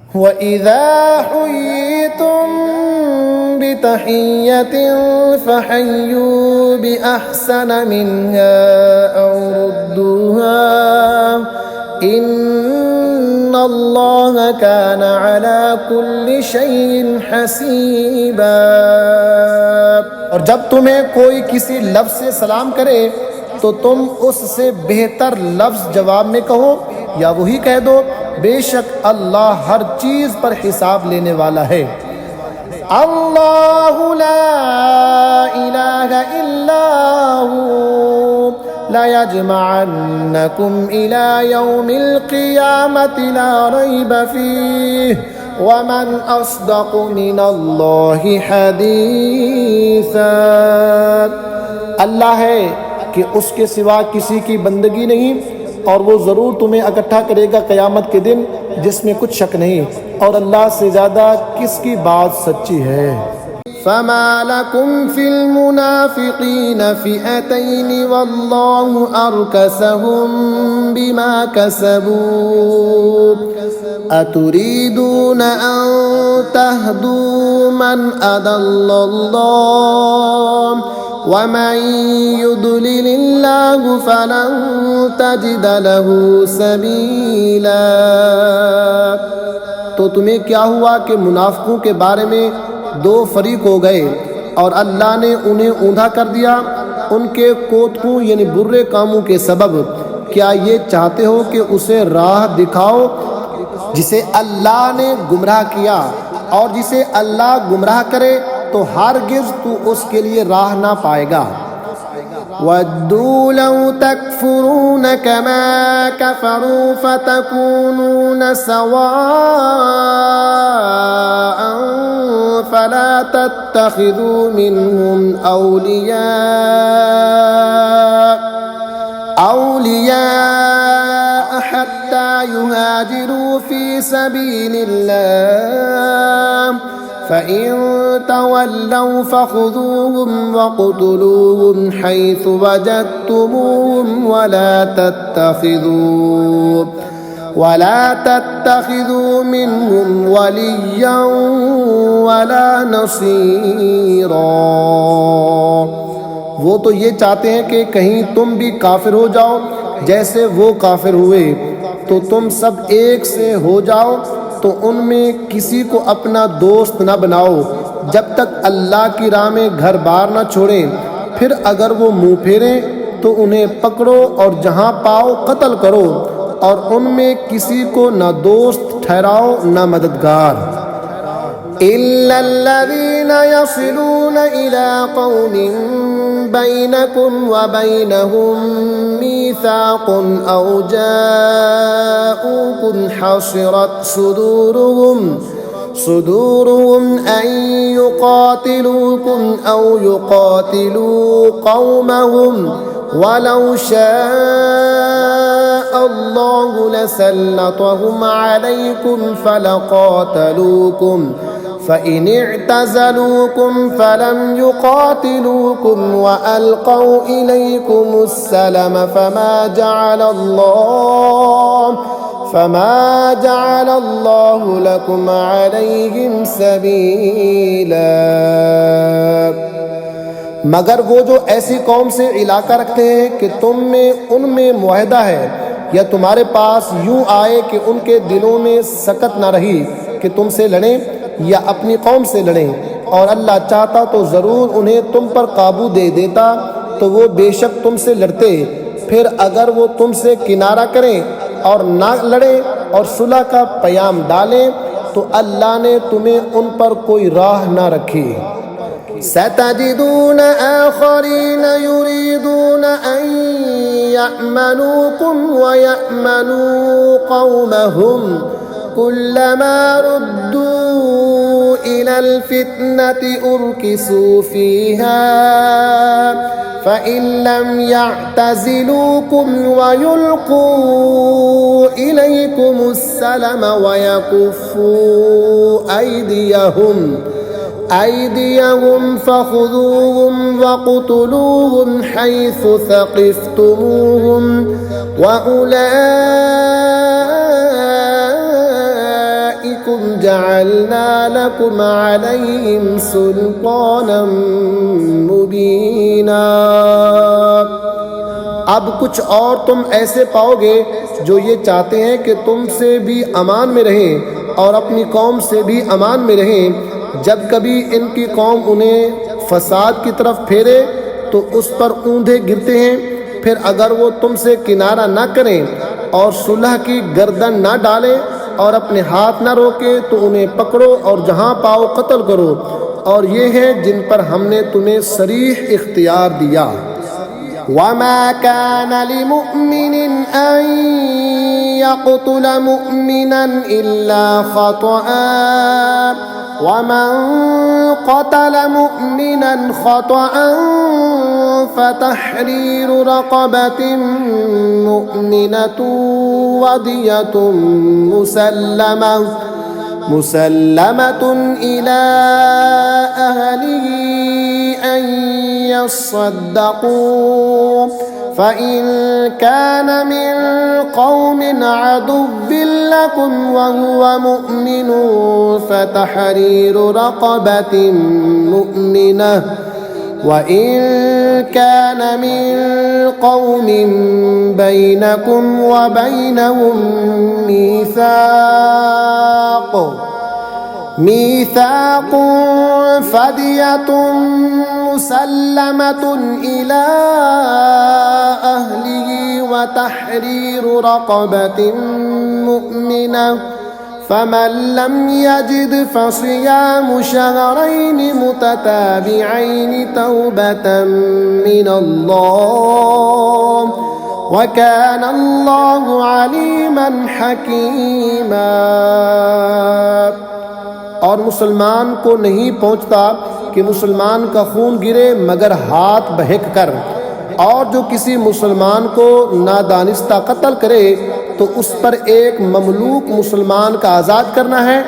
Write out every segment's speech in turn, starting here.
वइज़ा हुय्यितुम बितहिय्यतिन फहय्यू बिअहसन मिन्हा औ रुद्दूहा इन्नल्लाह कान अला कुल्लि शैइन हसीबा। और जब तुम्हें कोई किसी लफ्ज़ से सलाम करे तो तुम उससे बेहतर लफ्ज़ जवाब में कहो या वही कह दो, बेशक अल्लाह हर चीज़ पर हिसाब लेने वाला है। अल्लाहु ला इलाहा इल्ला हु लयजमअन्नकुम इला यौमिल क़ियामति ला रैब फ़ीह वमन अस्दक़ु मिनल्लाहि हदीसा। अल्लाह है कि उसके सिवा किसी की बंदगी नहीं और वो ज़रूर तुम्हें इकट्ठा करेगा क़यामत के दिन, जिसमें कुछ शक नहीं, और अल्लाह से ज़्यादा किसकी बात सच्ची है। फमा लकुम फिल मुनाफ़िक़ीन फ़िअतैन वल्लाहु अरकसहुम बिमा कसबू अतुरीदून अन तहदू मन अदल्लल्लाह वमन युद्लिलिल्लाहु फलन तजिद लहू सबीला। तो तुम्हें क्या हुआ कि मुनाफिकों के बारे में दो फरीक हो गए और अल्लाह ने उन्हें ऊंधा कर दिया उनके कोतकों यानी बुरे कामों के सबब। क्या ये चाहते हो कि उसे राह दिखाओ जिसे अल्लाह ने गुमराह किया, और जिसे अल्लाह गुमराह करे तो हरगिज़ तू उसके लिए राह ना पाएगा। वद्दू लौ तकफुरून कमा कफरू फतकूनून सवाअन फला तत्तखिदू मिनहुम औलिया हत्ता युहाजिरू फी सबीलिल्लाह फ़इन तवल्लौ फ़ख़ुज़ूहुम वक़्तुलूहुम हैथु वजदतुमूहुम वला तत्तखिज़ू मिनहुम वलिय्यन वला नसीरा। वो तो ये चाहते हैं कि कहीं तुम भी काफिर हो जाओ जैसे वो काफिर हुए, तो तुम सब एक से हो जाओ, तो उनमें किसी को अपना दोस्त न बनाओ जब तक अल्लाह की राह में घर बार न छोड़ें। फिर अगर वो मुँह फेरें तो उन्हें पकड़ो और जहाँ पाओ कत्ल करो, और उनमें किसी को न दोस्त ठहराओ न मददगार। इल्लल्लज़ीना यसिलून इला क़ौमिन बैनकुम व बैनहुम मीसाक़ुन औ जाऊकुम हसिरत सुदूरुहुम अन युक़ातिलूकुम औ युक़ातिलू क़ौमहुम वलौ शाअ अल्लाहु लसल्लतहुम अलैकुम फलक़ातलूकुम फ़इन इअ्तज़लूकुम फलम युक़ातिलूकुम व अलक़ौ इलैकुमुस्सलम फमा जअलल्लाहु लकुम अलैहिम सबीला। मगर वो जो ऐसी कौम से इलाका रखते हैं कि तुम में उनमें मुआहदा है, या तुम्हारे पास यूं आए कि उनके दिलों में सकत न रही कि तुमसे लड़ें या अपनी कौम से लड़ें, और अल्लाह चाहता तो ज़रूर उन्हें तुम पर काबू दे देता, तो वो बेशक तुमसे लड़ते। फिर अगर वो तुमसे किनारा करें और ना लड़ें और सुलह का पयाम डालें, तो अल्लाह ने तुम्हें उन पर कोई राह ना रखी। सतजिदून आखरीन युरीदून अन यअमनूकुम व यअमनू कौमहुम कुल्लमा रुद्दू इलल फितनति उर्किसू फीहा फ़इन लम यअ्तज़िलूकुम व युल्क़ू इलैकुमुस्सलम व यकुफ़्फ़ू أيديهم فخذوهم وقتلوهم حيث ثقفتموهم وأولئك إليكم جعلنا لكم عليهم سلطانا मुबीना। अब कुछ और तुम ऐसे पाओगे जो ये चाहते हैं कि तुमसे भी अमान में रहें और अपनी कौम से भी अमान में रहें। जब कभी इनकी कौम उन्हें फसाद की तरफ फेरे तो उस पर ऊंधे गिरते हैं, फिर अगर वो तुमसे किनारा ना करें और सुलह की गर्दन ना डालें और अपने हाथ ना रोके तो उन्हें पकड़ो और जहाँ पाओ कत्ल करो। और ये हैं जिन पर हमने तुम्हें सरीह इख्तियार दिया। वमा कान लिमुमिनिन अन यक़्तुल मुमिनन इल्ला ख़तअ वमन क़तल मुमिनन ख़तअन फ़तहरीरु रक़बतिन मुमिनतुन वदियतुन मुसल्लमतुन इला अहलिही अन यस्सद्दक़ू फ़इन कान मिन क़ौमिन अदुव्विन लकुम वहुवा मुअ्मिनुन फ़तहरीरु रक़बतिन मुअ्मिनह वइन कान मिन क़ौमिन बैनकुम व बैनहुम मीसाक़ुन फ़दियतुन मुसल्लमतुन इला अहलिही व तहरीरु रक़बतिन मुअ्मिनह फमन लम यजिद फसियामु शहरैन मुतताबिዐैन तौबतन मिनल्लाह व कान अल्लाहु अलीमन हकीमा। और मुसलमान को नहीं पहुँचता कि मुसलमान का खून गिरे मगर हाथ बहक कर, और जो किसी मुसलमान को नादानिस्ता कत्ल करे तो उस पर एक ममलूक मुसलमान का आज़ाद करना है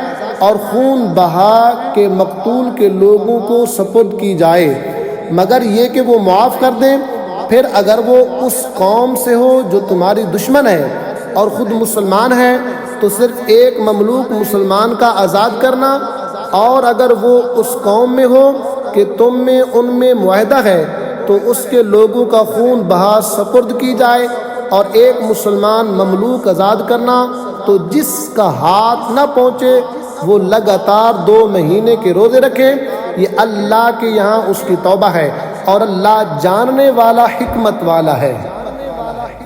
और खून बहा के मकतूल के लोगों को सपुर्द की जाए, मगर ये कि वो मुआफ़ कर दें। फिर अगर वो उस कौम से हो जो तुम्हारी दुश्मन है और ख़ुद मुसलमान है तो सिर्फ़ एक ममलूक मुसलमान का आज़ाद करना, और अगर वो उस कौम में हो कि तुम में उनमें मुआहदा है तो उसके लोगों का खून बहा सपुर्द की जाए और एक मुसलमान ममलूक आज़ाद करना। तो जिसका हाथ न पहुँचे वो लगातार 2 महीने के रोज़े रखे। ये अल्लाह के यहाँ उसकी तौबा है और अल्लाह जानने वाला हिकमत वाला है।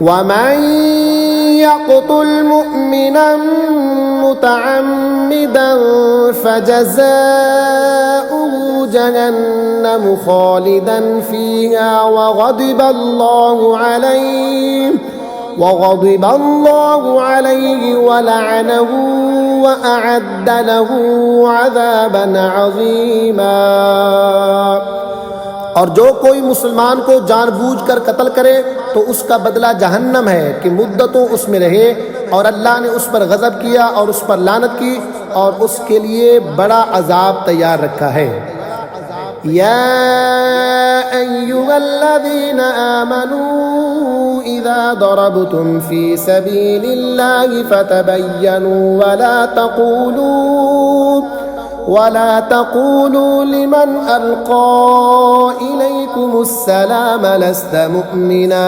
वमन यक़्तुल मुमिनन मुतअम्मिदन फजज़ाउहु जहन्नम खालिदन फ़ीहा वग़ज़िब अल्लाहु अलैहि वलअनहु वअअद्द लहु अज़ाबन अज़ीमा। और जो कोई मुसलमान को जानबूझकर कत्ल करे तो उसका बदला जहन्नम है कि मुद्दतों उसमें रहे, और अल्लाह ने उस पर गज़ब किया और उस पर लानत की और उसके लिए बड़ा अजाब तैयार रखा है। या अय्युहल्लज़ीना आमनू इज़ा दरबतुम फ़ी सबीलिल्लाहि फ़तबय्यनू वला तक़ूलू लिमन अल्क़ा इलैकुमुस्सलाम लस्त मुअ्मिना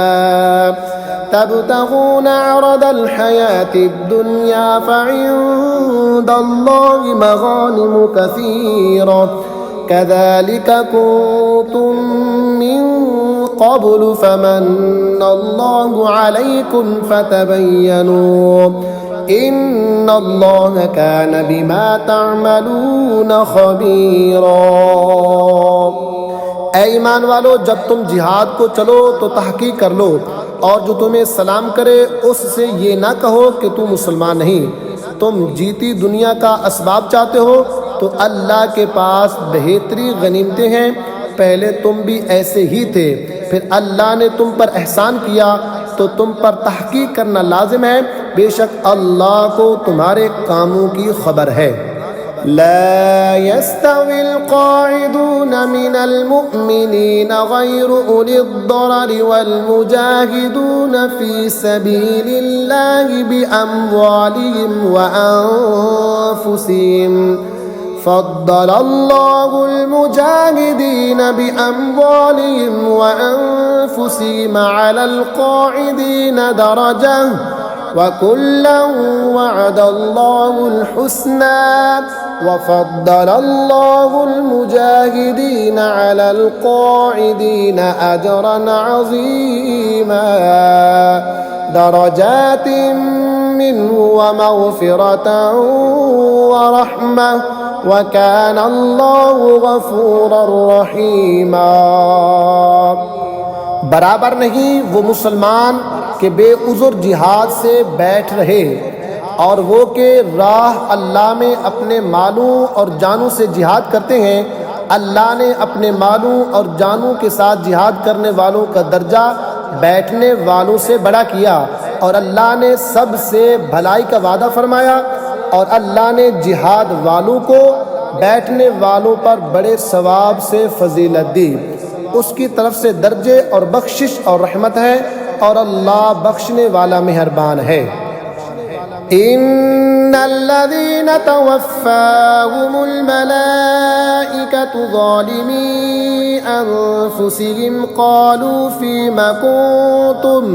तबतगूना अरदल हयातिद दुनिया फ़इंदल्लाहि मग़ानिमु कसीरा कज़ालिका कुन्तुम मिन क़ब्लु फ़मन्नल्लाहु अलैकुम फ़तबय्यनू इन्नल्लाह कान बिमा तअमलून ख़बीरा। ऐ ईमान वालो, जब तुम जिहाद को चलो तो तहक़ीक़ कर लो, और जो तुम्हें सलाम करे उससे ये ना कहो कि तू मुसलमान नहीं। तुम जीती दुनिया का असबाब चाहते हो तो अल्लाह के पास बेहतरी गनीमतें हैं। पहले तुम भी ऐसे ही थे, फिर अल्लाह ने तुम पर एहसान किया तो तुम पर तहक़ीक़ करना लाजिम है। बेशक अल्लाह को तुम्हारे कामों की खबर है। لا يستوي القاعدون من المؤمنين غير أولي الضرر والمجاهدون في سبيل الله بأموالهم وأنفسهم فضل الله المجاهدين بأموالهم وأنفسهم على القاعدين درجة وكلا وعد الله الحسنى وفضل الله المجاهدين على القاعدين أجرا عظيما درجات منه ومغفرة ورحمة وكان الله غفورا رحيما। बराबर नहीं वो मुसलमान के बेउज़ुर जिहाद से बैठ रहे और वो के राह अल्लाह में अपने मालों और जानों से जिहाद करते हैं। अल्लाह ने अपने मालों और जानों के साथ जिहाद करने वालों का दर्जा बैठने वालों से बड़ा किया और अल्लाह ने सबसे भलाई का वादा फरमाया और अल्लाह ने जिहाद वालों को बैठने वालों पर बड़े सवाब से फजीलत दी। उसकी तरफ से दर्जे और बख्शिश और रहमत है और अल्लाह बख्शने वाला मेहरबान है। इन्नल्लज़ीन तवफ़्फ़ाहुमुल मलाइकतु ज़ालिमी अन्फुसिहिम क़ालू फ़ीमा कुन्तुम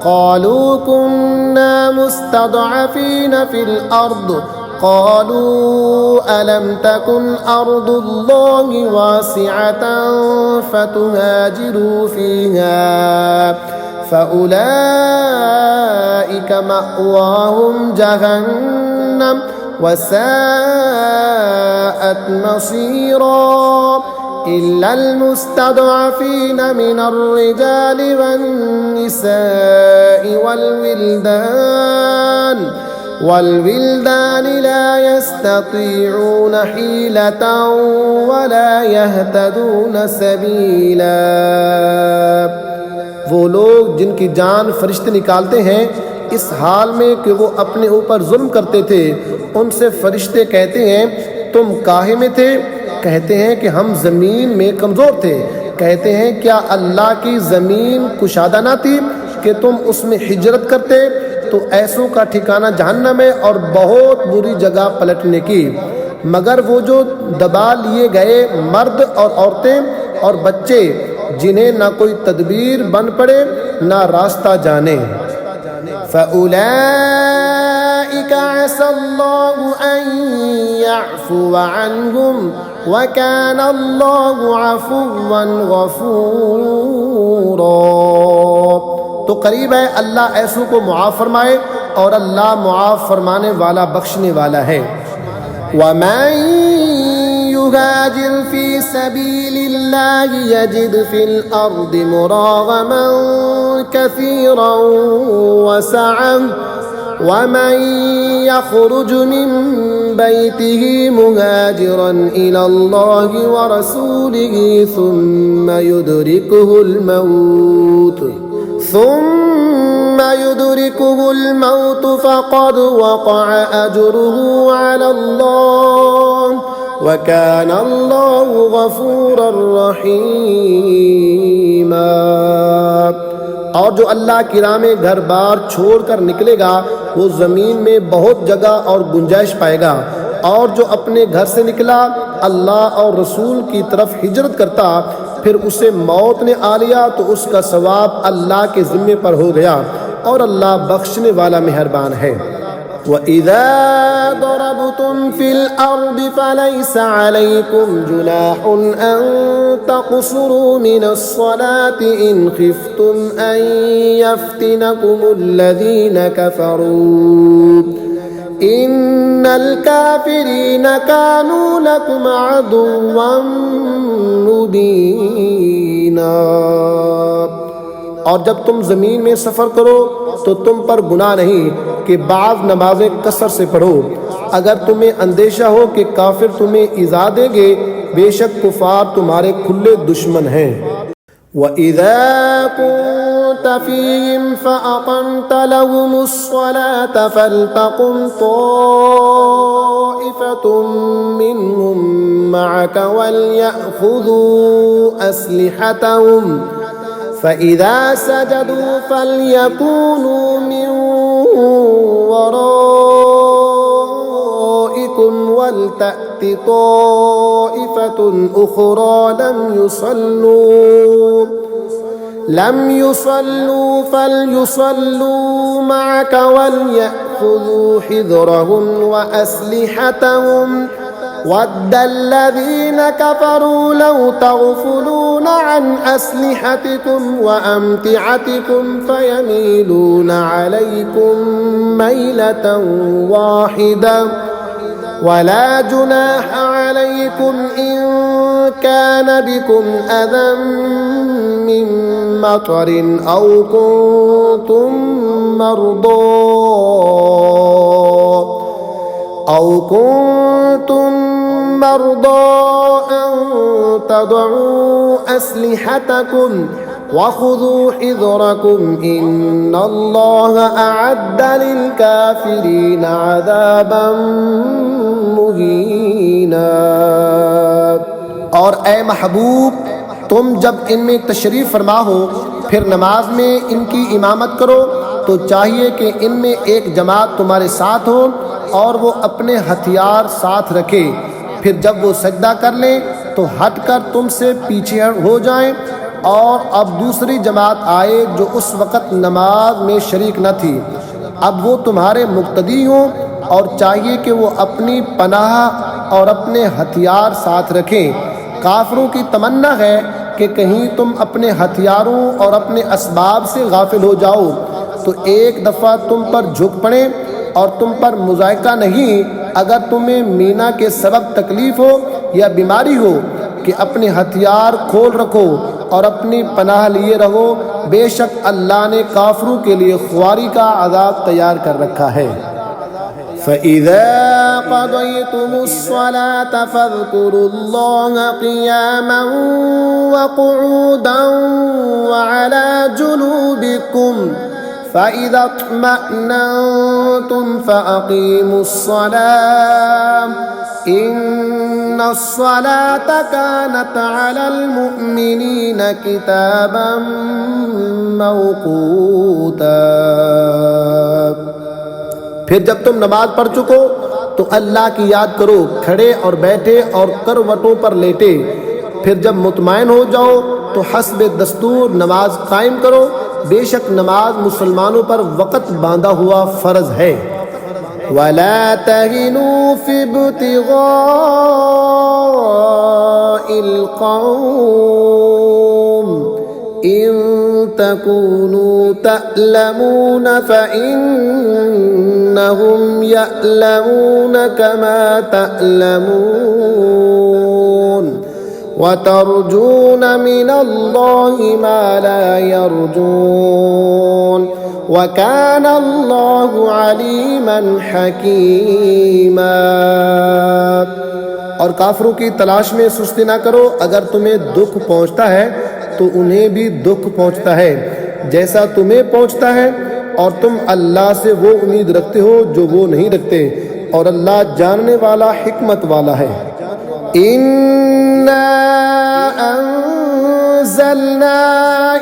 क़ालू कुन्ना मुस्तज़अफ़ीन फ़िल अर्द قالوا ألم تكن أرض الله واسعة فتهاجروا فيها فأولئك مأواهم جهنم وساءت مصيرا إلا المستضعفين من الرجال والنساء والولدان لا يستطيعون حيلة ولا يهتدون سبيلا। वो लोग जिनकी जान फरिश्ते निकालते हैं इस हाल में कि वो अपने ऊपर जुल्म करते थे, उनसे फरिश्ते कहते हैं तुम काहे में थे? कहते हैं कि हम ज़मीन में कमज़ोर थे। कहते हैं क्या अल्लाह की ज़मीन कुशादा ना थी कि तुम उसमें हिजरत करते? तो ऐसों का ठिकाना जहन्नम है और बहुत बुरी जगह पलटने की। मगर वो जो दबा लिए गए मर्द और औरतें और बच्चे जिन्हें ना कोई तदबीर बन पड़े ना रास्ता जाने। फ़उलाइका असल्लाहु अन यअफ़ुव अन्हुम व कान अल्लाहु अफ़ुव्वन गफ़ूरा। तो करीब है अल्लाह ऐसों को मुआफ़ फरमाए और अल्लाह मुआफ़ फरमाने वाला बख्शने वाला है। वमन युहाजिर फी सबीलिल्लाहि यजिद फिल अर्दि मुरागमन कसीरन वसअन वमन यख़रुज मिन बैतिही मुहाजिरन इलल्लाहि व रसूलिही सुम्मा युदरिकुहुल मौत फ़क़द वक़अ अजरुहु अलल्लाह व कान अल्लाहु गफ़ूरर रहीमा। और जो अल्लाह की राह में घर बार छोड़कर निकलेगा वो ज़मीन में बहुत जगह और गुंजाइश पाएगा। और जो अपने घर से निकला अल्लाह और रसूल की तरफ हिजरत करता फिर उसे मौत ने आ लिया तो उसका सवाब अल्लाह के ज़िम्मे पर हो गया और अल्लाह बख्शने वाला मेहरबान है। वइज़ा दरबतुम फिल अर्दि फलैसा अलैकुम जुनाहुन अन तक़सुरू मिनस्सलाति इन खिफ्तुम अन यफ्तिनकुमुल्लज़ीना कफ़रू इन्नल काफ़िरीन कानू लकुम अदुव्वन मुबीना। और जब तुम ज़मीन में सफ़र करो तो तुम पर गुनाह नहीं कि बाज़ नमाज़ें कसर से पढ़ो। अगर तुम्हें अंदेशा हो कि काफिर तुम्हें इज़ा देंगे, बेशक कुफार तुम्हारे खुले दुश्मन हैं। वइज़ा कुन्त फ़ीहिम फ़अक़म्त लहुमुस्सलाता फ़लतक़ुम ताइफ़तुम طائفة منهم معك وليأخذوا أسلحتهم فإذا سجدوا فليكونوا من ورائكم ولتأت طائفة أخرى لم يصلوا فليصلوا معك وليأخذوا حذرهم وأسلحتهم ود الذين كفروا لو تغفلون عن أسلحتكم وأمتعتكم فيميلون عليكم ميلة واحدة ولا جناح عليكم إن كان بكم أذى من مطر أو كنتم مرضى أن تضعوا أسلحتكم وخذوا حذركم إن الله أعد للكافرين عذابا मुहीना। और ए महबूब, तुम जब इनमें तशरीफ़ फरमा हो फिर नमाज में इनकी इमामत करो तो चाहिए कि इनमें एक जमात तुम्हारे साथ हो और वो अपने हथियार साथ रखे। फिर जब वो सजदा कर लें तो हट कर तुमसे पीछे हो जाएं और अब दूसरी जमात आए जो उस वक़्त नमाज में शरीक न थी, अब वो तुम्हारे मुक्तदी हों और चाहिए कि वो अपनी पनाह और अपने हथियार साथ रखें। काफिरों की तमन्ना है कि कहीं तुम अपने हथियारों और अपने असबाब से गाफिल हो जाओ तो एक दफ़ा तुम पर झुक पड़े और तुम पर मुज़ायका नहीं अगर तुम्हें मीना के सबब तकलीफ़ हो या बीमारी हो कि अपने हथियार खोल रखो और अपनी पनाह लिए रहो। बेशक अल्लाह ने काफिरों के लिए ख्वारी का अज़ाब तैयार कर रखा है। فإذا قضيتم الصلاة فاذكروا الله قياما وقعودا وعلى جنوبكم فإذا اطمأننتم فأقيموا الصلاة إن الصلاة كانت على المؤمنين كتابا موقوتا। फिर जब तुम नमाज पढ़ चुको तो अल्लाह की याद करो खड़े और बैठे और करवटों पर लेटे। फिर जब मुतमईन हो जाओ तो हस्ब दस्तूर नमाज कायम करो। बेशक नमाज मुसलमानों पर वक़्त बांधा हुआ फ़र्ज है। वला तहिनू फी इब्तिगाइल कौम इन तकूनू तअलमून फ़इन्नहुम यअलमून कमा तअलमून वतरजून मिनल्लाहि मा ला यरजून वकान अल्लाहु अलीमन हकीमा। और काफिरों की तलाश में सुस्ती ना करो। अगर तुम्हें दुख पहुंचता है तो उन्हें भी दुख पहुंचता है जैसा तुम्हें पहुंचता है और तुम अल्लाह से वो उम्मीद रखते हो जो वो नहीं रखते और अल्लाह जानने वाला हिकमत वाला है। इन्ना अंज़लना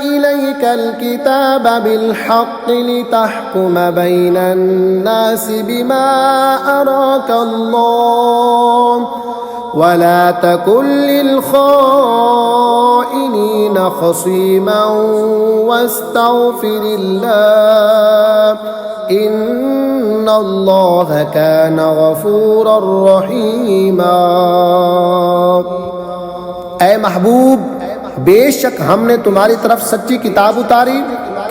इलैकल किताब बिल हक़्क़ि लितहकुम बैनन नासि बिमा अराकल्लाह वला तकुन लिल खाइनीन खसीमन वस्तगफिरिल्लाह इन्नल्लाह कान गफूरर रहीमा। ऐ महबूब, बेशक हमने तुम्हारी तरफ सच्ची किताब उतारी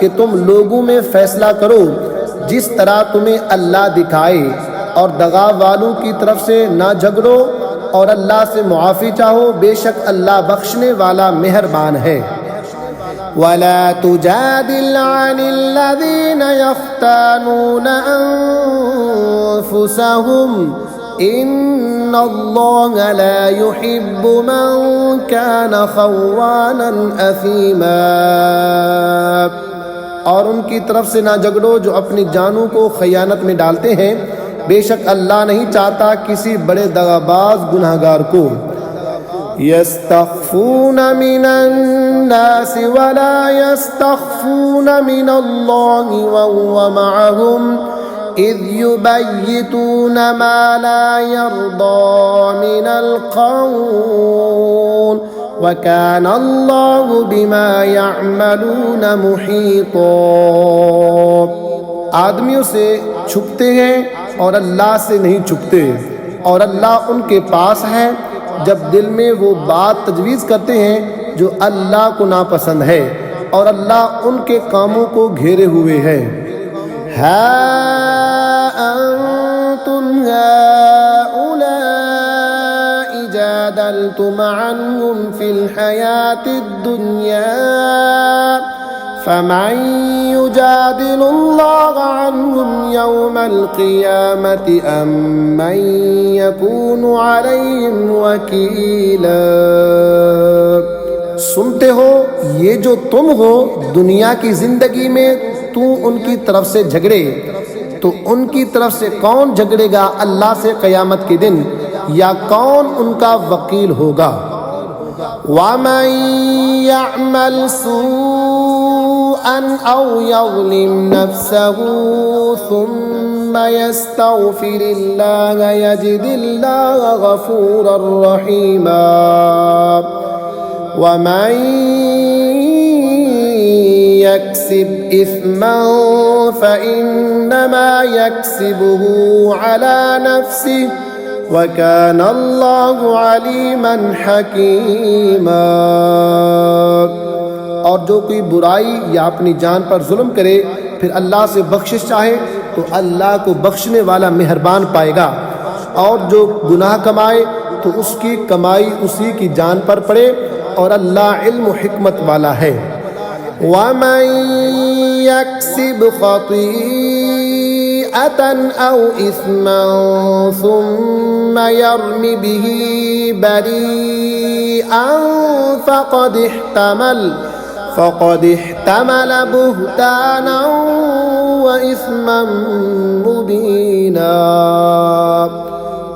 कि तुम लोगों में फैसला करो जिस तरह तुम्हें अल्लाह दिखाए और दगा वालों की तरफ से ना झगड़ो और अल्लाह से मुआफ़ी चाहो। बेशक अल्लाह बख्शने वाला मेहरबान है। वला तुजादिल अनिल लज़ीना यख्तानून अन्फुसहुम इन्नल्लाह ला युहिब्बु मन कान खव्वानन असीमा। और उनकी तरफ से ना झगड़ो जो अपनी जानों को खयानत में डालते हैं। बेशक अल्लाह नहीं चाहता किसी बड़े दगाबाज गुनहगार को। यस्तख्फून मिनन्नास वला यस्तख्फून मिनल्लाहि वहुव मअहुम इज़ युबय्यितून मा ला यर्दा मिनल क़ौल वकान अल्लाहु बिमा यअमलून मुहीता। आदमियों से छुपते हैं और अल्लाह से नहीं छुपते, और अल्लाह उनके पास है जब दिल में वो बात तजवीज़ करते हैं जो अल्लाह को नापसंद है, और अल्लाह उनके कामों को घेरे हुए है। हा अंतुम हाउलाइ जादलतुम अन्हुम फिल हयातिद दुनिया फमन युजादिलुल्लाह अन्हुम यौमल क़ियामति अम्मन यकूनु अलैहिम वकीला। सुनते हो, ये जो तुम हो दुनिया की जिंदगी में तू उनकी तरफ से झगड़े, तो उनकी तरफ से कौन झगड़ेगा अल्लाह से क़यामत के दिन, या कौन उनका वकील होगा। वमन यअमल सूअन औ यज़लिम नफ्सहु सुम्मा यस्तग़फिरिल्लाह यजिदिल्लाह गफ़ूरर रहीमा। वमन यक्सिब इस्मन फ़इन्नमा यक्सिबुहु अला नफ्सिहि वकान अल्लाहु अलीमन हकीमा। और जो कोई बुराई या अपनी जान पर जुल्म करे फिर अल्लाह से बख्शिश चाहे तो अल्लाह को बख्शने वाला मेहरबान पाएगा, और जो गुनाह कमाए तो उसकी कमाई उसी की जान पर पड़े, और अल्लाह इल्म व हिकमत वाला है। वमन यक्सिब खतीअतन औ इस्मन सुम्मा यर्मि बिही बरीअन फ़क़द इह्तमल बुहतानन व इस्मन मुबीना।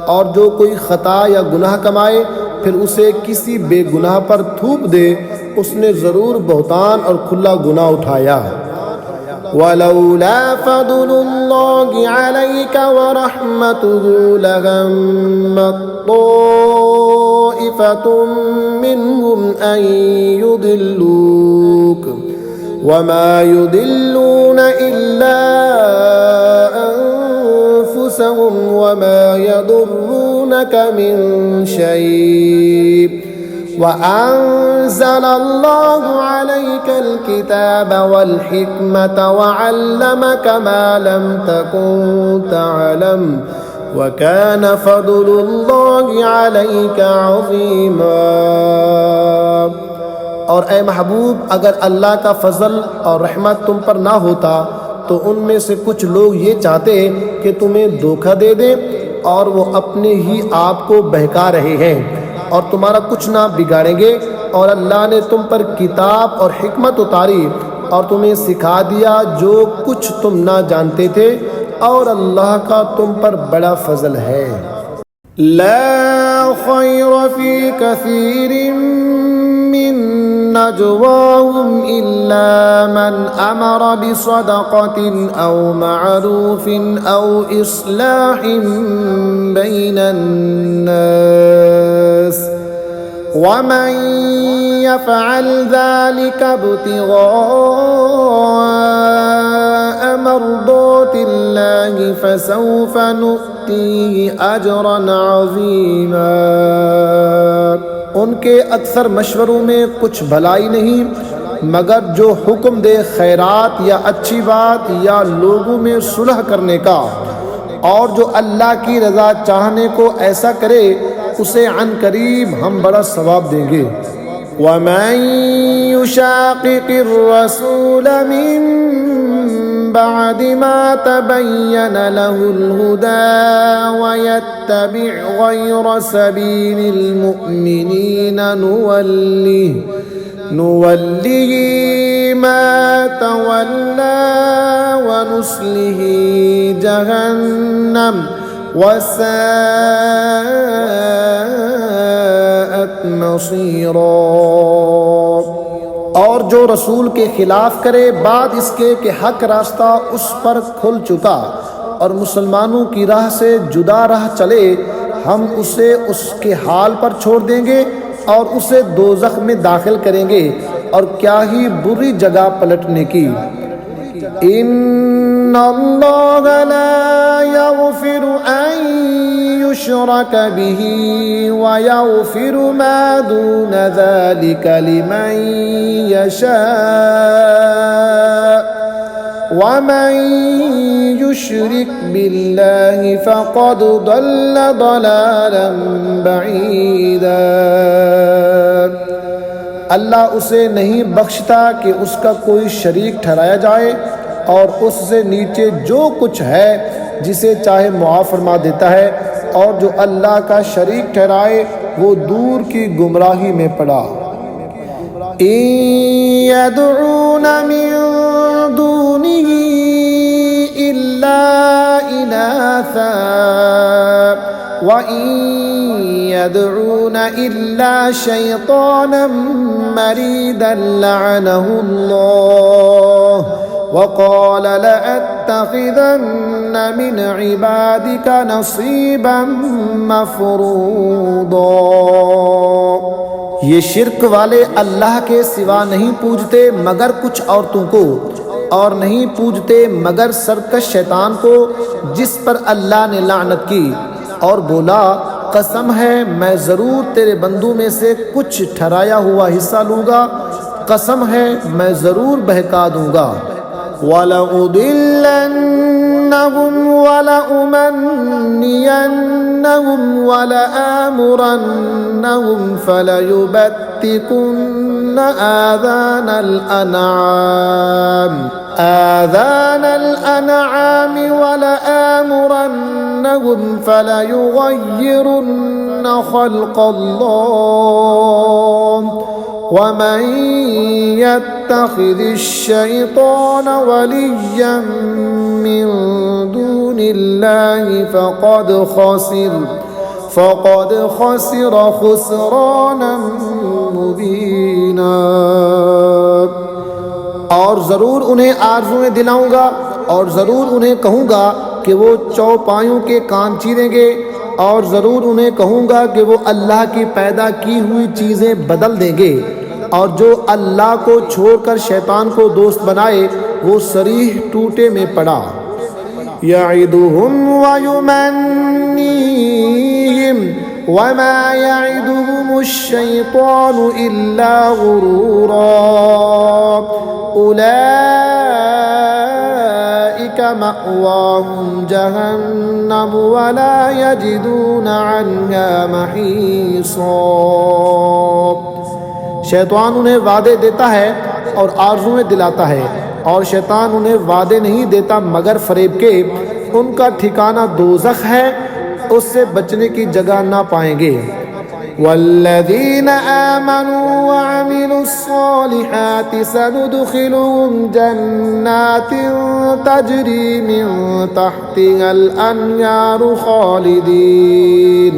और जो कोई खता या गुनाह कमाए फिर उसे किसी बेगुनाह पर थूप दे, उसने ज़रूर बहुतान और खुला गुनाह उठाया। वलौला फ़ज़्लुल्लाहि अलैका व रहमतुहु लहम्मत ताइफ़तुम मिनहुम अन युदिल्लूक वमा युदिल्लून इल्ला अनफुसहुम वमा यदुर्रूनका मिन शै' वअंज़लल्लाहु अलैकल किताब वल हिकमत वअल्लमक मा लम तकुन तअलम वकान फ़ज़्लुल्लाहि अलैका अज़ीमा। और ए महबूब, अगर अल्लाह का फजल और रहमत तुम पर ना होता तो उनमें से कुछ लोग ये चाहते कि तुम्हें धोखा दे दें, और वो अपने ही आप को बहका रहे हैं और तुम्हारा कुछ ना बिगाड़ेंगे। और अल्लाह ने तुम पर किताब और हिकमत उतारी और तुम्हें सिखा दिया जो कुछ तुम ना जानते थे, और अल्लाह का तुम पर बड़ा फजल है। ला खैर फी कसीरिन मिन नजवाहुम इल्ला मन अमर बिसदक़तिन औ मअरूफिन औ इस्लाहिन बैनन नास वमन यफ़अल ज़ालिका इब्तिग़ाअ मर्दातिल्लाहि फसौफ़ नुअतीहि अजरन अज़ीमा। उनके अक्सर मशवरों में कुछ भलाई नहीं मगर जो हुक्म दे खैरात या अच्छी बात या लोगों में सुलह करने का, और जो अल्लाह की रज़ा चाहने को ऐसा करे उसे अन करीब हम बड़ा सवाब देंगे। वमन युशाक़िक़िर रसूल मिन बअदि मा तबय्यन लहुल हुदा व यत्तबि' गयरा सबीलिल मुअ्मिनीन नुवल्लिहि मा तवल्ला व नुस्लिहि जहन्नम वसाअत मसीरा। और जो रसूल के खिलाफ करे बाद इसके कि हक रास्ता उस पर खुल चुका और मुसलमानों की राह से जुदा राह चले, हम उसे उसके हाल पर छोड़ देंगे और उसे दोज़ख में दाखिल करेंगे, और क्या ही बुरी जगह पलटने की। इन्नल्लाह ला यग़फिरु अन युशरक बिही व यग़फिरु मा दून ज़ालिका लिमन यशा वमन युशरिक बिल्लाहि फ़क़द ضل ضلاला बईदा। अल्लाह उसे नहीं बख्शता कि उसका कोई शरीक ठहराया जाए, और उससे नीचे जो कुछ है जिसे चाहे मुआफ़ फरमा देता है, और जो अल्लाह का शरीक ठहराए वो दूर की गुमराही में पड़ा। इन यदऊन मिन दूनिही इल्ला इनासा व इन यदऊन इल्ला शैतानम मरीदन लअनहुल्लाह वक़ाल लअत्तख़िज़न्न मिन इबादिका नसीबन मफ़रूदा। ये शिर्क वाले अल्लाह के सिवा नहीं पूजते मगर कुछ औरतों को, और नहीं पूजते मगर सरकश शैतान को जिस पर अल्लाह ने लानत की, और बोला कसम है मैं ज़रूर तेरे बंदू में से कुछ ठहराया हुआ हिस्सा लूँगा, कसम है मैं ज़रूर बहका दूँगा। वलउदिल्लन्नहुम वलउमन्नियन्नहुम वलआमुरन्नहुम फलयुबत्तिकुन्न आज़ानल अनआम वलआमुरन्नहुम फलयुग़य्यिरुन्न ख़ल्क़ल्लाह वमन यत्तख़िज़िश्शैतान वलिय्यन मिन दूनिल्लाहि फ़क़द ख़सिर ख़ुस्रानन मुबीना। और ज़रूर उन्हें आरज़ुएं दिलाऊंगा, और ज़रूर उन्हें कहूँगा कि वो चौपायों के कान चीरेंगे, और ज़रूर उन्हें कहूँगा कि वो अल्लाह की पैदा की हुई चीज़ें बदल देंगे, और जो अल्लाह को छोड़कर शैतान को दोस्त बनाए वो सरीह टूटे में पड़ा। यइदुहुम व युमन्नीहिम वमा यइदुहुमुश्शैतानु इल्ला गुरूरा उलाइका मअवाहुम जहन्नम वला यजिदूना अन्हा महीसा। शैतान उन्हें वादे देता है और आरज़ुएं दिलाता है, और शैतान उन्हें वादे नहीं देता मगर फरेब के। उनका ठिकाना दोज़ख है, उससे बचने की जगह ना पाएंगे। वल्लज़ीना आमनू व अमिलुस्सॉलिहाति सनुदखिलुहुम जन्नातिन तजरी मिन तहतिहल अन्हारु खालिदीन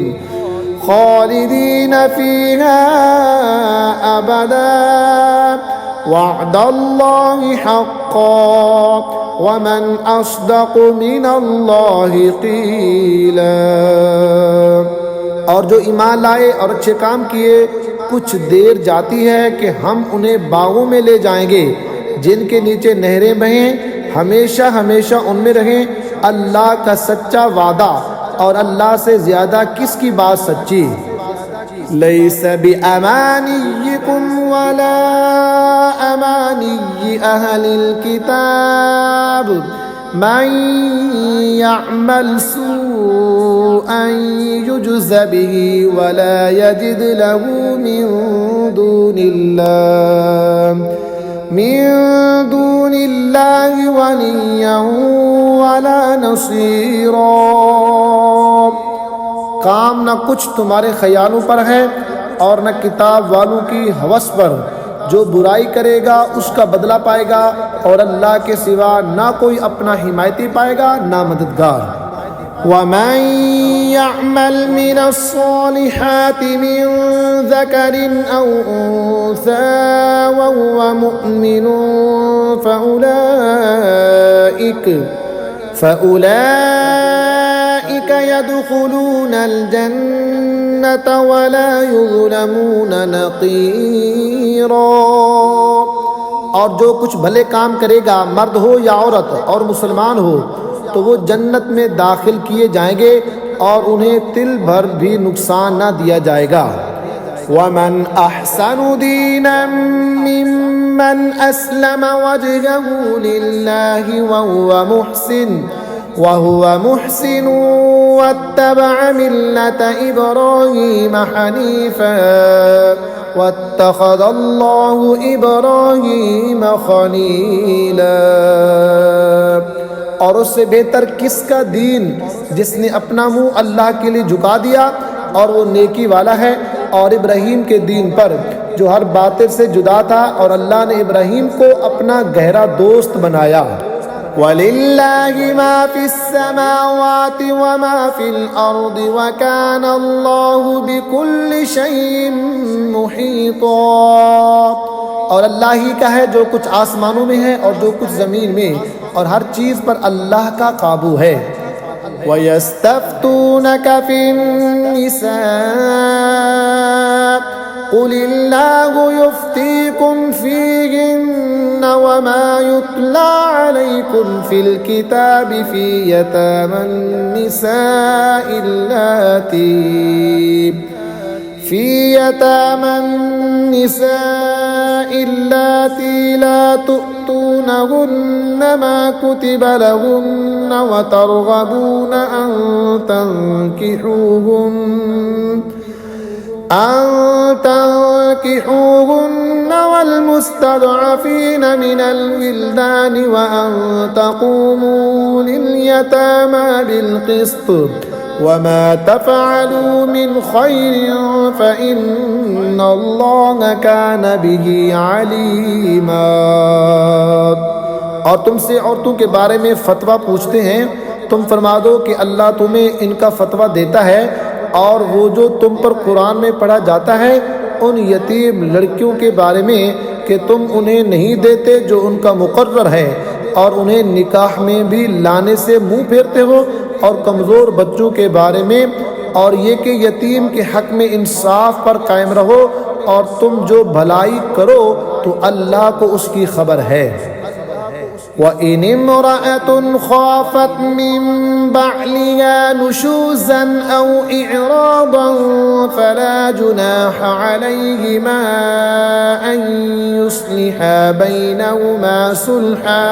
फीहा अबदा वअदल्लाहि हक़्क़न वमन अस्दक़ु मिनल्लाहि क़ीला। और जो ईमान लाए और अच्छे काम किए, कुछ देर जाती है कि हम उन्हें बागों में ले जाएंगे जिनके नीचे नहरें बहें, हमेशा हमेशा उनमें रहें। अल्लाह का सच्चा वादा, और अल्लाह से ज़्यादा किसकी बात सच्ची। लैस बिअमानिय्यिकुम वला अमानिय्यि अहलिल किताब मन यअमल सूअन युज्ज़ बिही वला यजिद लहू मिन दूनिल्लाहि वलिय्यन वला नसीरा। काम न कुछ तुम्हारे ख्यालों पर है और न किताब वालों की हवस पर। जो बुराई करेगा उसका बदला पाएगा, और अल्लाह के सिवा ना कोई अपना हिमायती पाएगा ना मददगार। वमन यअमल मिनस्सॉलिहाति मिन ज़करिन औ उन्सा वहुव मुअमिनुन फउलाइक यदखुलूनल जन्नत वला युज़लमून नक़ीरा। और जो कुछ भले काम करेगा, मर्द हो या औरत, और मुसलमान हो, तो वो जन्नत में दाखिल किए जाएंगे और उन्हें तिल भर भी नुकसान ना दिया जाएगा। वमन अहसनु दीनम मिम्मन अस्लम वजहहु लिल्लाहि वहुव मुहसिन वत्तबअ मिल्लत इब्राहीम हनीफा वत्तखज़ल्लाहु इब्राहीम खलीला। और उससे बेहतर किसका दीन जिसने अपना मुंह अल्लाह के लिए झुका दिया और वो नेकी वाला है, और इब्राहीम के दीन पर जो हर बातिल से जुदा था, और अल्लाह ने इब्राहीम को अपना गहरा दोस्त बनाया। वलिल्लाहि मा फिस समावाति व मा फिल अर्दि व कान अल्लाहु बिकुल्लि शैइन मुहीता। और अल्लाह ही का है जो कुछ आसमानों में है और जो कुछ ज़मीन में, और हर चीज़ पर अल्लाह का काबू है। वयस्तफ्तूनक फिन्निसा कुलिल्लाहु युफ्तीकुम फीहिन्ना वमा युतला अलैकुम फिल किताबि फी यतामन निसाइ इल्लाती ला तु'तूनहुन्न मा कुतिबा लहुन्न व तरगबून अन तंकिहूहुन्न वल्मुस्तदअफीन मिनल विल्दानि व अन तक़ूमू लिलयतामा बिलक़िस्त वमा तफ़अलू मिन ख़ैरिन फ़इन्नल्लाह कान बिही अलीमा। और तुमसे औरतों के बारे में फ़तवा पूछते हैं, तुम फरमा दो कि अल्लाह तुम्हें इनका फ़तवा देता है, और वो जो तुम पर कुरान में पढ़ा जाता है उन यतीम लड़कियों के बारे में कि तुम उन्हें नहीं देते जो उनका मुकर्रर है, और उन्हें निकाह में भी लाने से मुंह फेरते हो, और कमज़ोर बच्चों के बारे में, और ये कि यतीम के हक़ में इंसाफ पर कायम रहो, और तुम जो भलाई करो तो अल्लाह को उसकी खबर है। वइन इम्रअतुन खाफत मिन बअलिहा नुशूज़न औ इअरादन फला जुनाहा अलैहिमा अन युस्लिहा बैनहुमा सुल्हा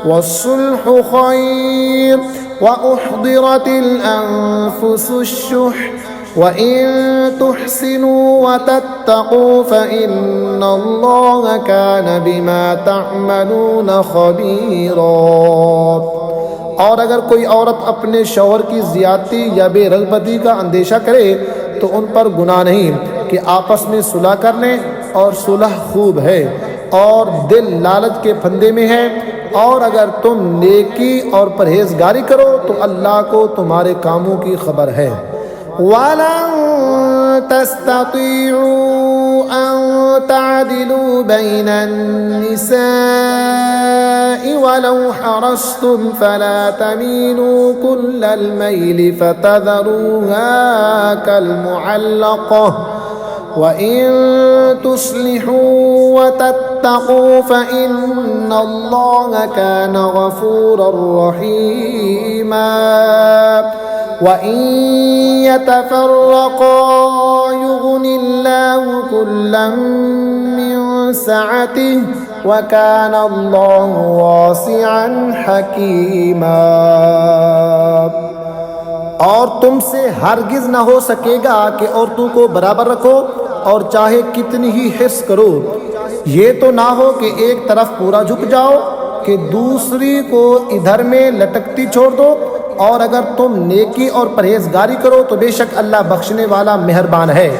वस्सुल्हु खैर व उहदिरतिल अनफुसुश्शुह वइन तुहसिनू व तत्तक़ू फ़इन्नल्लाह कान बिमा तअमलून खबीरा। और अगर कोई औरत अपने शौहर की ज़ियादती या बेरग़बती का अंदेशा करे तो उन पर गुनाह नहीं कि आपस में सुलह कर लें, और सुलह खूब है, और दिल लालच के फंदे में है। और अगर तुम नेकी और परहेजगारी करो तो अल्लाह को तुम्हारे कामों की खबर है। वलन तस्ततीउ अन तादिलू बैनन निसाइ वलौ हरस्तुम फला तमीलू कुल्लल मैली फतज़रूहा कलमुअल्लक़ह वइन तुस्लिहू व तत्तक़ू फ़इन्नल्लाह कान गफ़ूरर रहीमा। वइन यतफ़र्रक़ा युग़निल्लाहु कुल्लन मिन सअतिही व कान अल्लाहु वासिअन हकीमा। और तुमसे हरगिज़ न हो सकेगा कि औरतों को बराबर रखो, और चाहे कितनी ही हिर्स करो, ये तो ना हो कि एक तरफ पूरा झुक जाओ कि दूसरी को इधर में लटकती छोड़ दो। और अगर तुम नेकी और परहेजगारी करो तो बेशक अल्लाह बख्शने वाला मेहरबान है।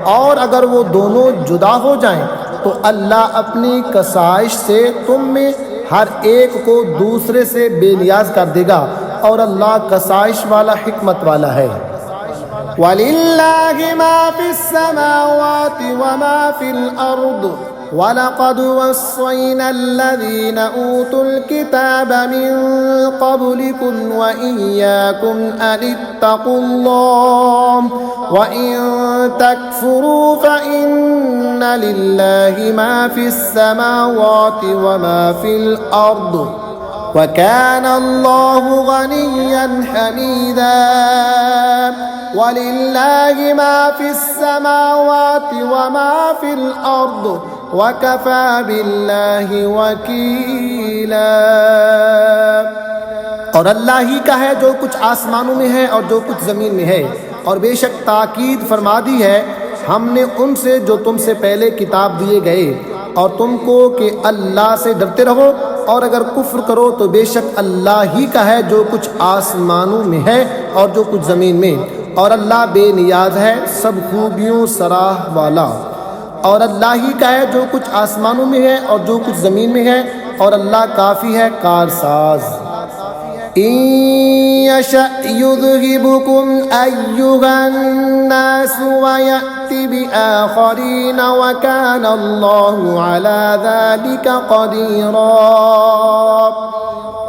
और अगर वो दोनों जुदा हो जाएं तो अल्लाह अपनी कसाइश से तुम में हर एक को दूसरे से बेनियाज कर देगा, और अल्लाह कसाइश वाला, हिकमत वाला है। वलिल्लाहि मा फिस समावाति व मा फिल अर्द वलक़द वस्सैना अल्लज़ीना ऊतुल किताब मिन क़ब्लिकुम व इय्याकुम अन इत्तक़ुल्लाह व इन तकफ़ुरू फ़इन्न लिल्लाहि मा फिस समावाति व मा फिल अर्द व कान अल्लाहु गनिय्यन हमीदा। वलिल्लाहि मा फिस समावाति व मा फिल अर्द व कफ़ा बिल्लाहि वकीला। और अल्लाह ही का है जो कुछ आसमानों में है और जो कुछ ज़मीन में है। और बेशक ताकीद फरमा दी है हमने उनसे जो तुमसे पहले किताब दिए गए और तुमको कि अल्लाह से डरते रहो, और अगर कुफ्र करो तो बेशक अल्लाह ही का है जो कुछ आसमानों में है और जो कुछ ज़मीन में। और अल्लाह बेनियाज है, सब खूबियों सराह वाला। और अल्लाह ही का है जो कुछ आसमानों में है और जो कुछ ज़मीन में है, और अल्लाह काफ़ी है कारसाज। इन यशा युज़हिबकुम अय्युहन नास व यअति बिआखरीन व कान अल्लाहु अला ज़ालिका क़दीरा।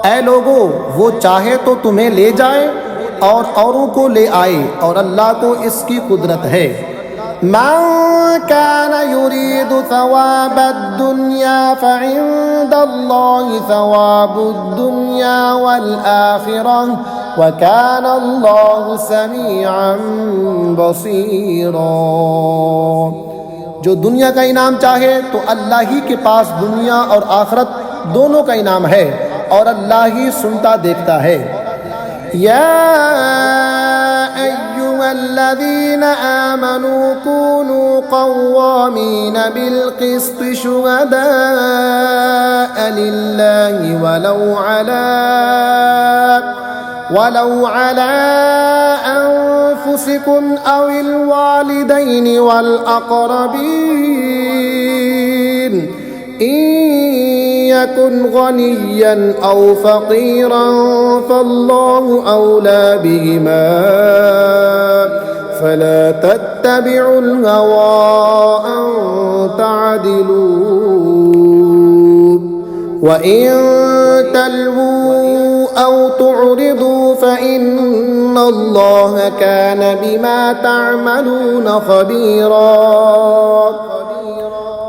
ऐ लोगो, वो चाहे तो तुम्हें ले जाए और औरों को ले आए, और अल्लाह को इसकी कुदरत है। मन कान युरीदु सवाबद दुनिया फ़इंदल्लाहि सवाबुद दुनिया वल आखिरह व कान अल्लाहु समीअन बसीरा। जो दुनिया का इनाम चाहे तो अल्लाह ही के पास दुनिया और आखिरत दोनों का इनाम है, और अल्लाह ही सुनता देखता है। या अय्युहल्लज़ीना आमनू कूनू क़व्वामीन बिलक़िस्ति शुहदाअ लिल्लाहि वलौ अला अनफुसिकुम अविल वालिदैनि वल अक़रबीन यकुन गनिय्यन औ फ़क़ीरन फ़ल्लाहु औला बिहिमा फ़ला तत्तबिउल हवा अन तअदिलू व इन तल्वू औ तुअरिदू फ़इन्नल्लाह कान बिमा तअमलून ख़बीरा।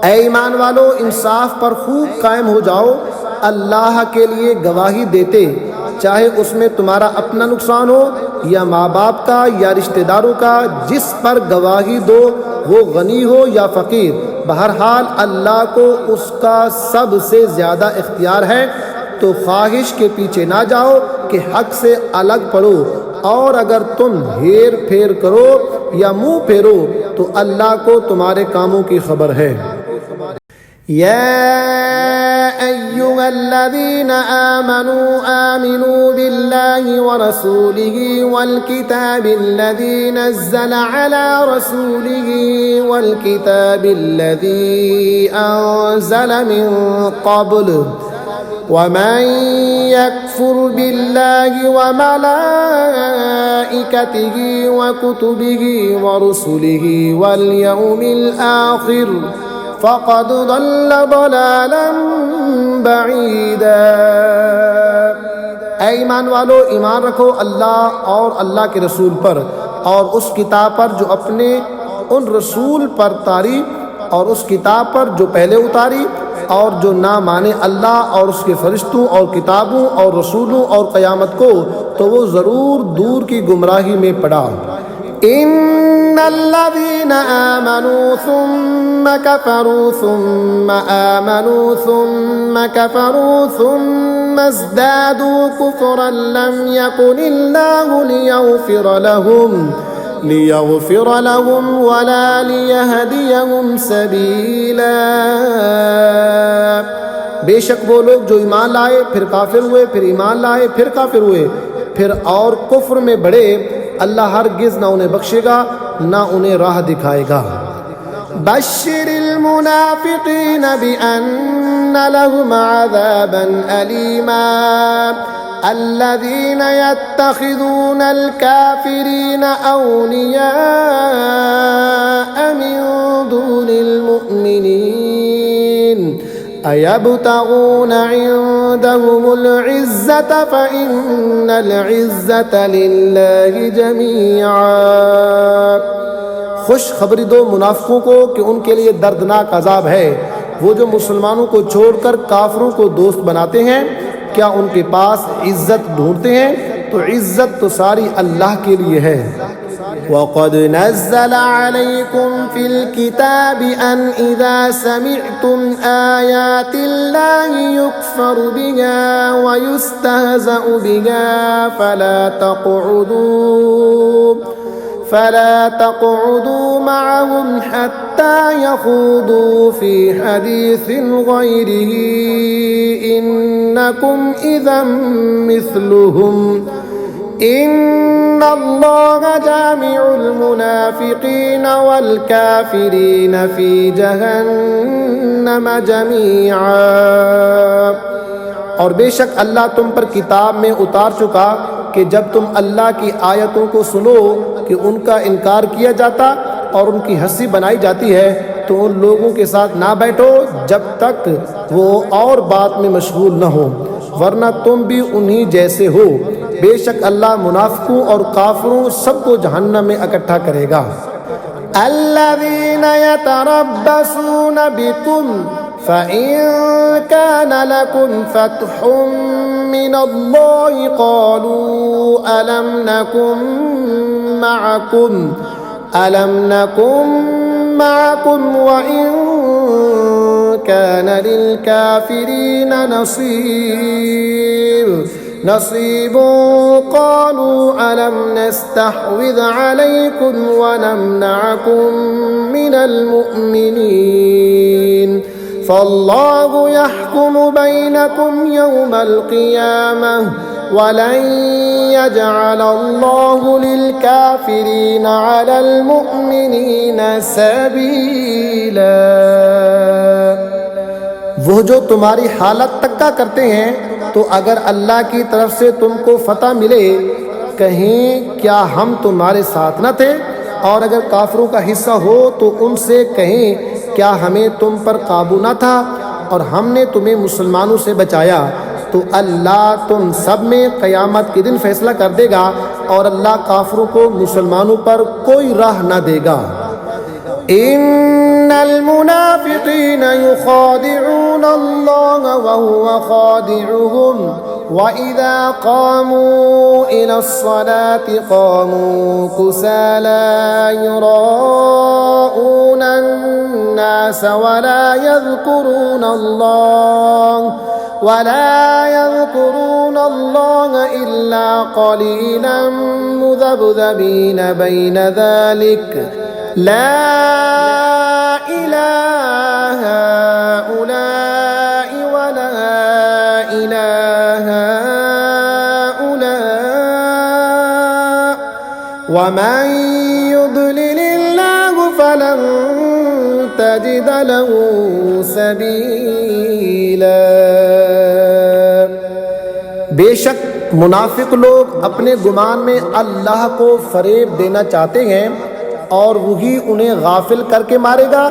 ऐ ईमान वालो, इंसाफ पर खूब कायम हो जाओ, अल्लाह के लिए गवाही देते, चाहे उसमें तुम्हारा अपना नुकसान हो या माँ बाप का या रिश्तेदारों का। जिस पर गवाही दो वो गनी हो या फ़कीर, बहरहाल अल्लाह को उसका सबसे ज़्यादा इख्तियार है। तो ख्वाहिश के पीछे ना जाओ कि हक से अलग पड़ो, और अगर तुम हेर फेर करो या मुँह फेरो तो अल्लाह को तुम्हारे कामों की खबर है। या अय्युहल्लज़ीना आमनू आमिनू बिल्लाहि व रसूलिही वल किताबिल्लज़ी नज़्ज़ला अला रसूलिही वल किताबिल्लज़ी अंज़ला मिन क़ब्ल वमन यकफुर बिल्लाहि व मलाइकतिही व कुतुबिही व रुसुलिही वल यौमिल आखिर फ़क़द ضل ضلالا बईदा। ऐ ईमान वालो, ईमान रखो अल्लाह और अल्लाह के रसूल पर, और उस किताब पर जो अपने उन रसूल पर तारी, और उस किताब पर जो पहले उतारी, और जो ना माने अल्लाह और उसके फरिश्तों और किताबों और रसूलों और क़यामत को, तो वो ज़रूर दूर की गुमराही में पड़ा। इन्नल्लज़ीना आमनू सुम्मा कफ़रू सुम्मा आमनू सुम्मा कफ़रू सुम्मा इज़्दादू कुफ़्रन लम यकुनिल्लाहु लियग़फ़िर लहुम वला लियहदियहुम सबीला। बेशक वो लोग जो ईमान लाए फिर काफिर हुए, फिर ईमान लाए फिर काफिर हुए, फिर और कुफ्र में बढ़े, अल्लाह हरगिज़ ना उन्हें बख्शेगा ना उन्हें राह दिखाएगा। बश्शिरिल मुनाफ़िक़ीन बिअन्न लहुम अज़ाबन अलीमा। الذين يتخذون الكافرين أولياء من دون المؤمنين أيبتغون عندهم العزة فإن العزة لله جميعا। खुश खबरी दो मुनाफिकों को कि उनके लिए दर्दनाक अजाब है, वो जो मुसलमानों को छोड़कर काफिरों को दोस्त बनाते हैं। क्या उनके पास इज्जत ढूंढते हैं? तो इज्जत तो सारी अल्लाह के लिए है। वक़द नज़्ज़ल अलैकुम फ़िल किताबि अन इज़ा समिअतुम आयातिल्लाहि युकफ़रु बिहा व युस्तहज़अु बिहा فلا تقعدوا معهم حتى يخوضوا في حديث غيره إنكم إذا مثلهم إن الله جامع المنافقين والكافرين في جهنم جميعا। और बेशक अल्लाह तुम पर किताब में उतार चुका कि जब तुम अल्लाह की आयतों को सुनो कि उनका इनकार किया जाता और उनकी हंसी बनाई जाती है, तो उन लोगों के साथ ना बैठो जब तक वो और बात में मशगूल न हो, वरना तुम भी उन्हीं जैसे हो। बेशक अल्लाह मुनाफिकों और काफिरों सबको जहन्नम में इकट्ठा करेगा। الذين يتربصون بكم فإن كان لكم فتح من الله قالوا ألم نكن معكم وإن كان للكافرين نصيب قالوا ألم نستحوذ عليكم ونمنعكم من المؤمنين فالله يحكم بينكم يوم القيامة ولن يجعل الله للكافرين على المؤمنين سبيلا। वो जो तुम्हारी हालत तक्का करते हैं, तो अगर अल्लाह की तरफ से तुमको फतह मिले, कहीं क्या हम तुम्हारे साथ न थे? और अगर काफिरों का हिस्सा हो तो उनसे कहें क्या हमें तुम पर काबू न था और हमने तुम्हें मुसलमानों से बचाया। तो अल्लाह तुम सब में क़यामत के दिन फैसला कर देगा और अल्लाह काफिरों को मुसलमानों पर कोई राह न देगा। इन्नल मुनाफिकीन युखादिऊन अल्लाह व हुवा खादिउहुम व इज़ा क़ामू इलस्सलाति क़ामू कुसाला युराऊना अन्नास वला यज़्कुरून अल्लाह इल्ला क़लीलन मुज़ब्ज़बीन बैन ज़ालिक ला इलाहा उलाई वला इलाहा उला वमन युद्लिलिल्लाहु फलन तजिद लहु सबीला। बेशक मुनाफिक लोग अपने गुमान में अल्लाह को फरेब देना चाहते हैं और वही उन्हें गाफिल करके मारेगा।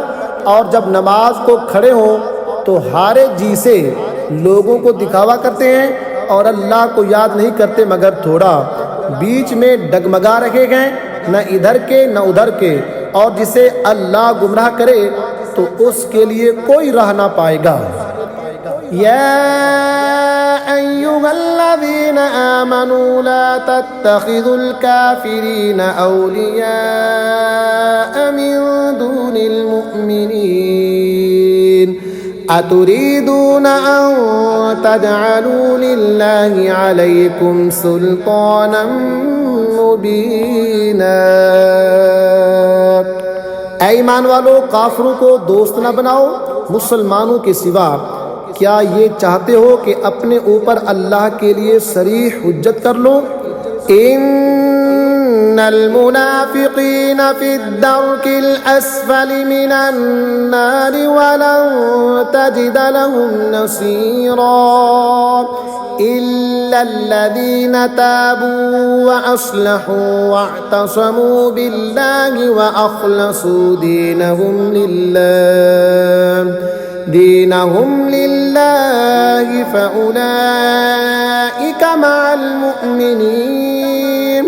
और जब नमाज को खड़े हों तो हारे जी से लोगों को दिखावा करते हैं और अल्लाह को याद नहीं करते मगर थोड़ा। बीच में डगमगा रखे गए, न इधर के न उधर के, और जिसे अल्लाह गुमराह करे तो उसके लिए कोई राह ना पाएगा। या अय्युहल्लज़ीन आमनू ला तत्तखिज़ुल काफिरीना औलिया मिन दूनिल मुअ्मिनीन अतुरीदून अन तजअलू लिल्लाहि अलैकुम सुल्तानम मुबीना। ऐ ईमान वालों, काफिरों को दोस्त न बनाओ मुसलमानों के सिवा। क्या ये चाहते हो कि अपने ऊपर अल्लाह के लिए सरीह हुज्जत कर लो? इन्नल मुनाफिकीन फिद्दरकिल अस्फलि मिनन नारि वलन तजिद लहुम नसीरा इल्ला इल्लल्लज़ीना ताबू व अस्लहू वअतसमू बिल्लाहि व अखलसू दीनहुम लिल्लाहि फउलाइका मअल मुअमिनीन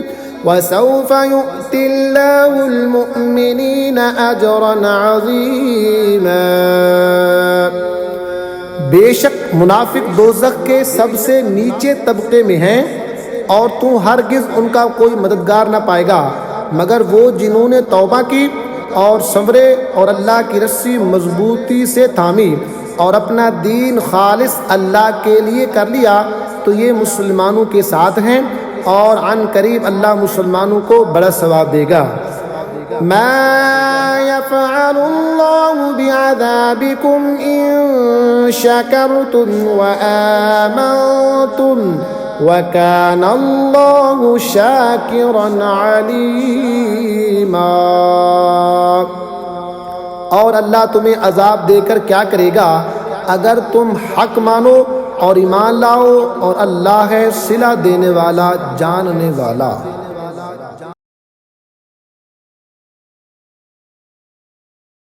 वसौफ युअतिल्लाहुल मुअमिनीन अजरन अज़ीमा। बेशक मुनाफिक दोज़ख के सबसे नीचे तबके में हैं और तू हरगिज़ उनका कोई मददगार न पाएगा मगर वो जिन्होंने तौबा की और संवरे और अल्लाह की रस्सी मजबूती से थामी और अपना दीन खालिस अल्लाह के लिए कर लिया तो ये मुसलमानों के साथ हैं और अन करीब अल्लाह मुसलमानों को बड़ा सवाब देगा। मा यफ़अलुल्लाहु बिअज़ाबिकुम इन शकरतुम व आमनतुम व कानल्लाहु शाकिरन अलीमा। और अल्लाह तुम्हें अजाब देकर क्या करेगा अगर तुम हक मानो और ईमान लाओ और अल्लाह है सिला देने वाला जानने वाला।